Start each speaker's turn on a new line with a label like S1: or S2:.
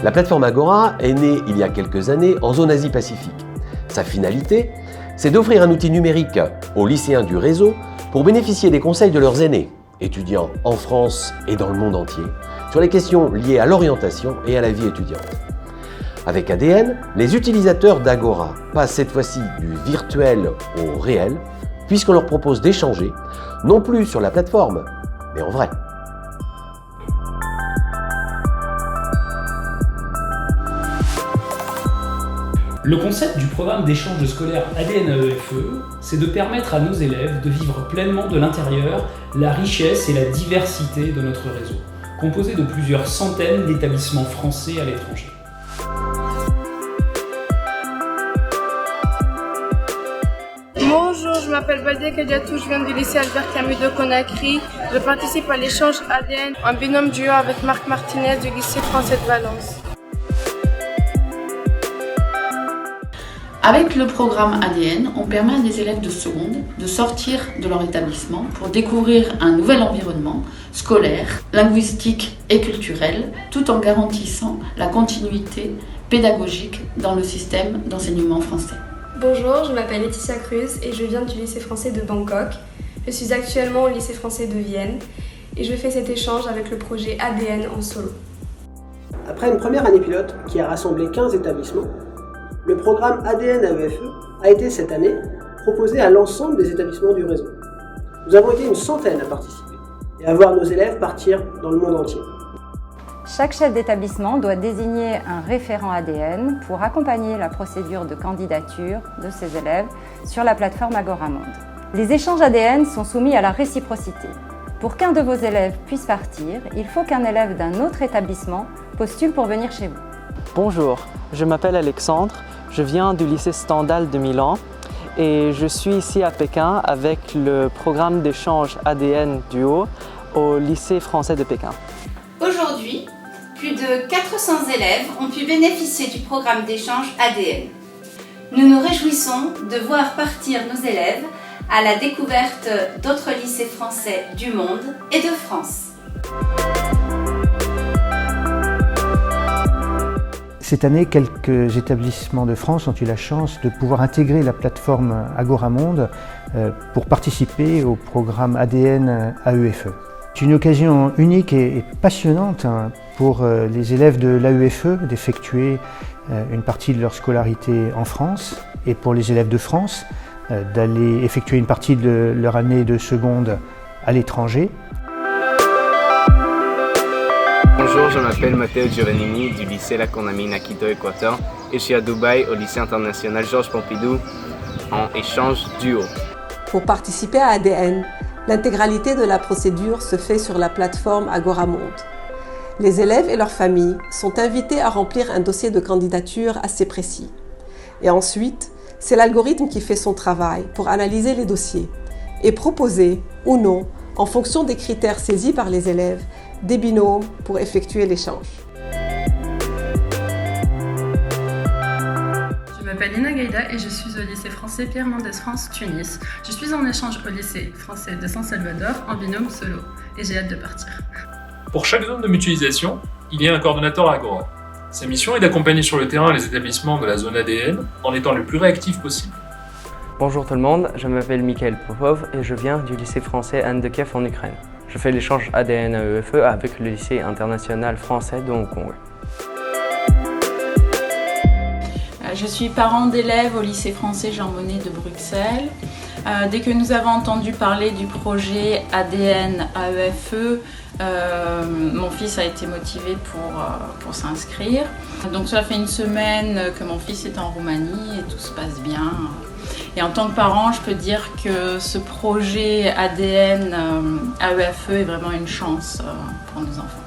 S1: La plateforme Agora est née il y a quelques années en zone Asie-Pacifique. Sa finalité, c'est d'offrir un outil numérique aux lycéens du réseau pour bénéficier des conseils de leurs aînés, étudiants en France et dans le monde entier, sur les questions liées à l'orientation et à la vie étudiante. Avec ADN, les utilisateurs d'Agora passent cette fois-ci du virtuel au réel, puisqu'on leur propose d'échanger, non plus sur la plateforme, mais en vrai.
S2: Le concept du programme d'échange scolaire ADN AEFE, c'est de permettre à nos élèves de vivre pleinement de l'intérieur la richesse et la diversité de notre réseau, composé de plusieurs centaines d'établissements français à l'étranger.
S3: Bonjour, je m'appelle Badia Kadiatou, je viens du lycée Albert Camus de Conakry. Je participe à l'échange ADN en binôme duo avec Marc Martinez du lycée français de Valence.
S4: Avec le programme ADN, on permet à des élèves de seconde de sortir de leur établissement pour découvrir un nouvel environnement scolaire, linguistique et culturel, tout en garantissant la continuité pédagogique dans le système d'enseignement français.
S5: Bonjour, je m'appelle Laetitia Cruz et je viens du lycée français de Bangkok. Je suis actuellement au lycée français de Vienne et je fais cet échange avec le projet ADN en solo.
S6: Après une première année pilote qui a rassemblé 15 établissements, le programme ADN AEFE a été cette année proposé à l'ensemble des établissements du réseau. Nous avons été une centaine à participer et à voir nos élèves partir dans le monde entier.
S7: Chaque chef d'établissement doit désigner un référent ADN pour accompagner la procédure de candidature de ses élèves sur la plateforme Agoramonde. Les échanges ADN sont soumis à la réciprocité. Pour qu'un de vos élèves puisse partir, il faut qu'un élève d'un autre établissement postule pour venir chez vous.
S8: Bonjour, je m'appelle Alexandre, je viens du lycée Stendhal de Milan et je suis ici à Pékin avec le programme d'échange ADN Duo au lycée français de Pékin.
S9: Aujourd'hui, plus de 400 élèves ont pu bénéficier du programme d'échange ADN. Nous nous réjouissons de voir partir nos élèves à la découverte d'autres lycées français du monde et de France.
S10: Cette année, quelques établissements de France ont eu la chance de pouvoir intégrer la plateforme Agoramonde pour participer au programme ADN AEFE. C'est une occasion unique et passionnante pour les élèves de l'AEFE d'effectuer une partie de leur scolarité en France et pour les élèves de France d'aller effectuer une partie de leur année de seconde à l'étranger.
S11: Bonjour, je m'appelle Matteo Giovannini du lycée La Condamine à Quito, Équateur et je suis à Dubaï au lycée international Georges Pompidou en échange duo.
S12: Pour participer à ADN, l'intégralité de la procédure se fait sur la plateforme Agoramonde. Les élèves et leurs familles sont invités à remplir un dossier de candidature assez précis. Et ensuite, c'est l'algorithme qui fait son travail pour analyser les dossiers et proposer ou non, en fonction des critères saisis par les élèves, des binômes pour effectuer l'échange.
S13: Je m'appelle Lina Gaïda et je suis au lycée français Pierre Mendès France Tunis. Je suis en échange au lycée français de San Salvador en binôme solo et j'ai hâte de partir.
S14: Pour chaque zone de mutualisation, il y a un coordonnateur à Agora. Sa mission est d'accompagner sur le terrain les établissements de la zone ADN en étant le plus réactif possible.
S8: Bonjour tout le monde, je m'appelle Mikhail Popov et je viens du lycée français Anne de Kiev en Ukraine. Je fais l'échange ADN AEFE avec le lycée international français de Hong Kong.
S4: Je suis parent d'élèves au lycée français Jean Monnet de Bruxelles. Dès que nous avons entendu parler du projet ADN AEFE, mon fils a été motivé pour s'inscrire. Donc cela fait une semaine que mon fils est en Roumanie et tout se passe bien. Et en tant que parent, je peux dire que ce projet ADN AEFE est vraiment une chance pour nos enfants.